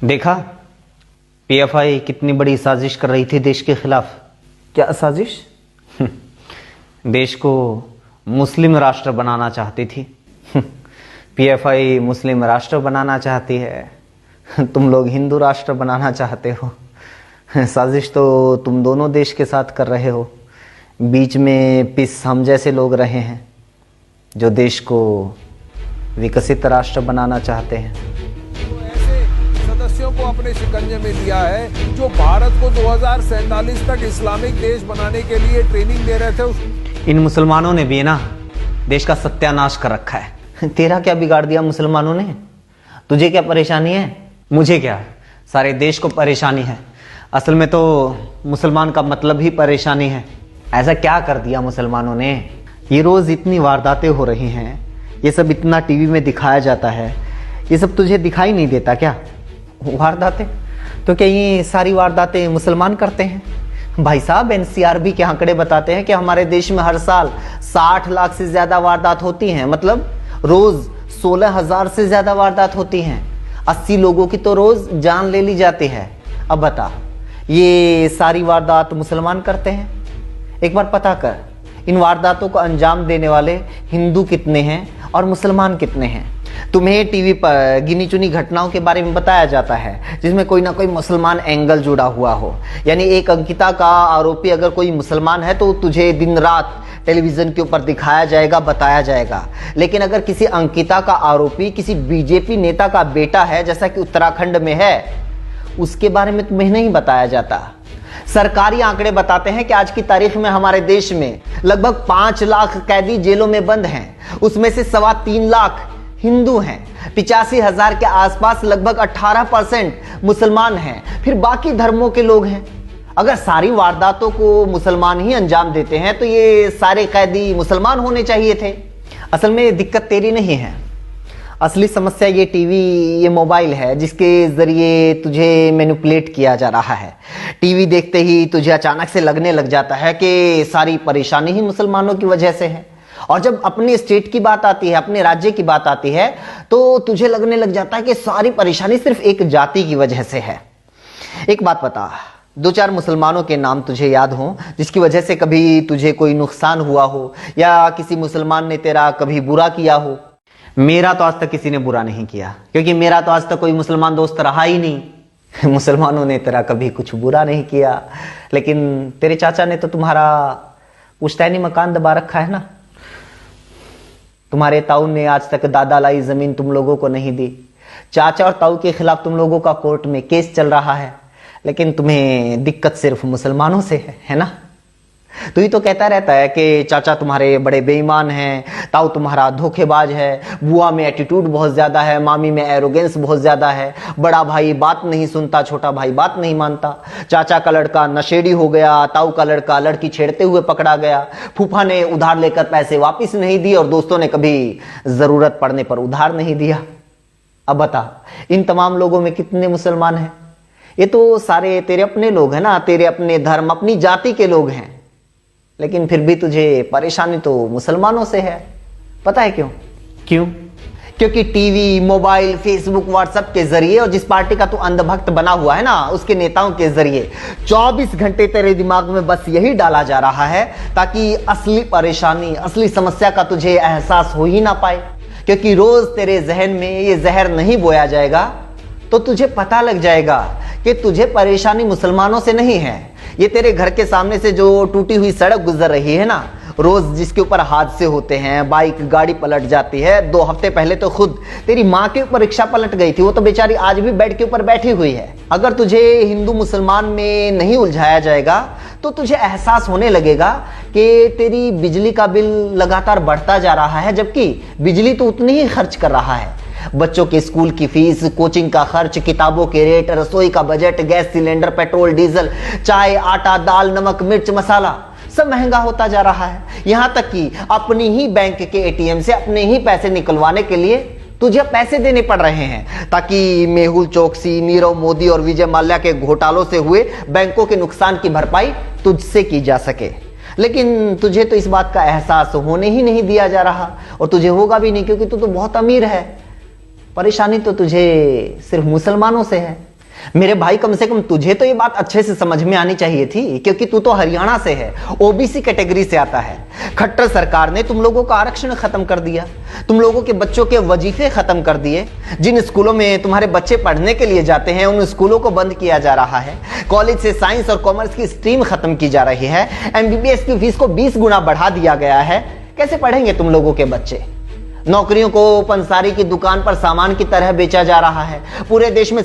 देखा पीएफआई कितनी बड़ी साजिश कर रही थी देश के खिलाफ। क्या साजिश? देश को मुस्लिम राष्ट्र बनाना चाहती थी। पीएफआई मुस्लिम राष्ट्र बनाना चाहती है, तुम लोग हिंदू राष्ट्र बनाना चाहते हो। साजिश तो तुम दोनों देश के साथ कर रहे हो। बीच में पिस हम जैसे लोग रहे हैं जो देश को विकसित राष्ट्र बनाना चाहते हैं। सदस्यों को अपने शिकंजे में लिया है जो भारत को 2047 तक इस्लामिक देश बनाने के लिए ट्रेनिंग दे रहे थे। इन मुसलमानों ने भी ना देश का सत्यानाश कर रखा है। तेरा क्या बिगाड़ दिया मुसलमानों ने? तुझे क्या परेशानी है? मुझे क्या, सारे देश को परेशानी है। असल में तो मुसलमान का मतलब ही परेशानी है। ऐसा क्या कर दिया मुसलमानों ने? ये रोज इतनी वारदातें हो रही हैं, ये सब इतना टीवी में दिखाया जाता है, ये सब तुझे दिखाई नहीं देता क्या? वारदातें तो क्या ये सारी वारदातें मुसलमान करते हैं? भाई साहब, एनसीआरबी के आंकड़े बताते हैं कि हमारे देश में हर साल 60 लाख से ज्यादा वारदात होती हैं। मतलब रोज 16,000 से ज्यादा वारदात होती हैं। 80 लोगों की तो रोज जान ले ली जाती है। अब बता, ये सारी वारदात मुसलमान करते हैं? एक बार पता कर, इन वारदातों को अंजाम देने वाले हिंदू कितने हैं और मुसलमान कितने हैं? तुम्हें टीवी पर गिनी चुनी घटनाओं के बारे में बताया जाता है जिसमें कोई ना कोई मुसलमान एंगल जुड़ा हुआ हो। यानी एक अंकिता का आरोपी अगर कोई मुसलमान है तो तुझे दिन रात टेलीविजन के ऊपर दिखाया जाएगा, बताया जाएगा। लेकिन अगर किसी अंकिता का आरोपी किसी बीजेपी नेता का बेटा है, जैसा कि उत्तराखंड में है, उसके बारे में तुम्हें नहीं बताया जाता। सरकारी आंकड़े बताते हैं कि आज की तारीख में हमारे देश में लगभग 5 लाख कैदी जेलों में बंद हैं। उसमें से 3.25 लाख हिंदू हैं। 85,000 के आसपास लगभग 18% मुसलमान हैं। फिर बाकी धर्मों के लोग हैं। अगर सारी वारदातों को मुसलमान ही अंजाम देते हैं तो ये सारे कैदी मुसलमान होने चाहिए थे। असल में दिक्कत तेरी नहीं है, असली समस्या ये टीवी, ये मोबाइल है जिसके जरिए तुझे मैनिपुलेट किया जा रहा है। टीवी देखते ही तुझे अचानक से लगने लग जाता है कि सारी परेशानी ही मुसलमानों की वजह से है। और जब अपने स्टेट की बात आती है, अपने राज्य की बात आती है, तो तुझे लगने लग जाता है कि सारी परेशानी सिर्फ एक जाति की वजह से है। एक बात बता, 2-4 मुसलमानों के नाम तुझे याद हो जिसकी वजह से कभी तुझे कोई नुकसान हुआ हो या किसी मुसलमान ने तेरा कभी बुरा किया हो? मेरा तो आज तक किसी ने बुरा नहीं किया, क्योंकि मेरा तो आज तक कोई मुसलमान दोस्त रहा ही नहीं। मुसलमानों ने तेरा कभी कुछ बुरा नहीं किया, लेकिन तेरे चाचा ने तो तुम्हारा पुश्तैनी मकान दबा रखा है ना। तुम्हारे ताऊ ने आज तक दादा लाई जमीन तुम लोगों को नहीं दी। चाचा और ताऊ के खिलाफ तुम लोगों का कोर्ट में केस चल रहा है, लेकिन तुम्हें दिक्कत सिर्फ मुसलमानों से है ना? तू ही तो कहता रहता है कि चाचा तुम्हारे बड़े बेईमान हैं, ताऊ तुम्हारा धोखेबाज है, बुआ में एटीट्यूड बहुत ज्यादा है, मामी में एरोगेंस बहुत ज्यादा है, बड़ा भाई बात नहीं सुनता, छोटा भाई बात नहीं मानता, चाचा का लड़का नशेड़ी हो गया, ताऊ का लड़का लड़की छेड़ते हुए पकड़ा गया, फूफा ने उधार लेकर पैसे वापिस नहीं दिए और दोस्तों ने कभी जरूरत पड़ने पर उधार नहीं दिया। अब बता, इन तमाम लोगों में कितने मुसलमान हैं? ये तो सारे तेरे अपने लोग हैं ना, तेरे अपने धर्म, अपनी जाति के लोग हैं। लेकिन फिर भी तुझे परेशानी तो मुसलमानों से है। पता है क्यों? क्योंकि टीवी, मोबाइल, फेसबुक, व्हाट्सएप के जरिए और जिस पार्टी का तू अंधभक्त बना हुआ है ना, उसके नेताओं के जरिए 24 घंटे तेरे दिमाग में बस यही डाला जा रहा है ताकि असली परेशानी, असली समस्या का तुझे एहसास हो ही ना पाए। क्योंकि रोज तेरे जहन में ये जहर नहीं बोया जाएगा तो तुझे पता लग जाएगा कि तुझे परेशानी मुसलमानों से नहीं है। ये तेरे घर के सामने से जो टूटी हुई सड़क गुजर रही है ना, रोज जिसके ऊपर हादसे होते हैं, बाइक गाड़ी पलट जाती है। 2 हफ्ते पहले तो खुद तेरी माँ के ऊपर रिक्शा पलट गई थी, वो तो बेचारी आज भी बेड के ऊपर बैठी हुई है। अगर तुझे हिंदू मुसलमान में नहीं उलझाया जाएगा तो तुझे एहसास होने लगेगा कि तेरी बिजली का बिल लगातार बढ़ता जा रहा है, जबकि बिजली तो उतनी ही खर्च कर रहा है। बच्चों के स्कूल की फीस, कोचिंग का खर्च, किताबों के रेट, रसोई का budget, gas cylinder, petrol diesel, चाय, आटा, दाल, नमक, मिर्च, मसाला सब महंगा होता जा रहा है। यहां तक कि अपनी ही बैंक के एटीएम से अपने ही पैसे निकलवाने के लिए तुझे पैसे देने पड़ रहे हैं ताकि मेहुल चोकसी, नीरव मोदी और विजय माल्या के घोटालों से हुए बैंकों के नुकसान की भरपाई तुझसे की जा सके। लेकिन तुझे तो इस बात का एहसास होने ही नहीं दिया जा रहा, और तुझे होगा भी नहीं, क्योंकि तू तो बहुत अमीर है। परेशानी तो तुझे सिर्फ मुसलमानों से है। मेरे भाई कम से कम तुझे तो ये बात अच्छे से समझ में आनी चाहिए थी, क्योंकि तू तो हरियाणा से है, ओबीसी कैटेगरी से आता है। खट्टर सरकार ने तुम लोगों का आरक्षण खत्म कर दिया, तुम लोगों के बच्चों के वजीफे खत्म कर दिए। जिन स्कूलों में तुम्हारे बच्चे पढ़ने के लिए जाते हैं उन स्कूलों को बंद किया जा रहा है। कॉलेज से साइंस और कॉमर्स की स्ट्रीम खत्म की जा रही है। एमबीबीएस की फीस को 20 गुना बढ़ा दिया गया है। कैसे पढ़ेंगे तुम लोगों के बच्चे? नौकरियों को पंसारी की दुकान पर सामान की तरह बेचा जा रहा है। पूरे देश में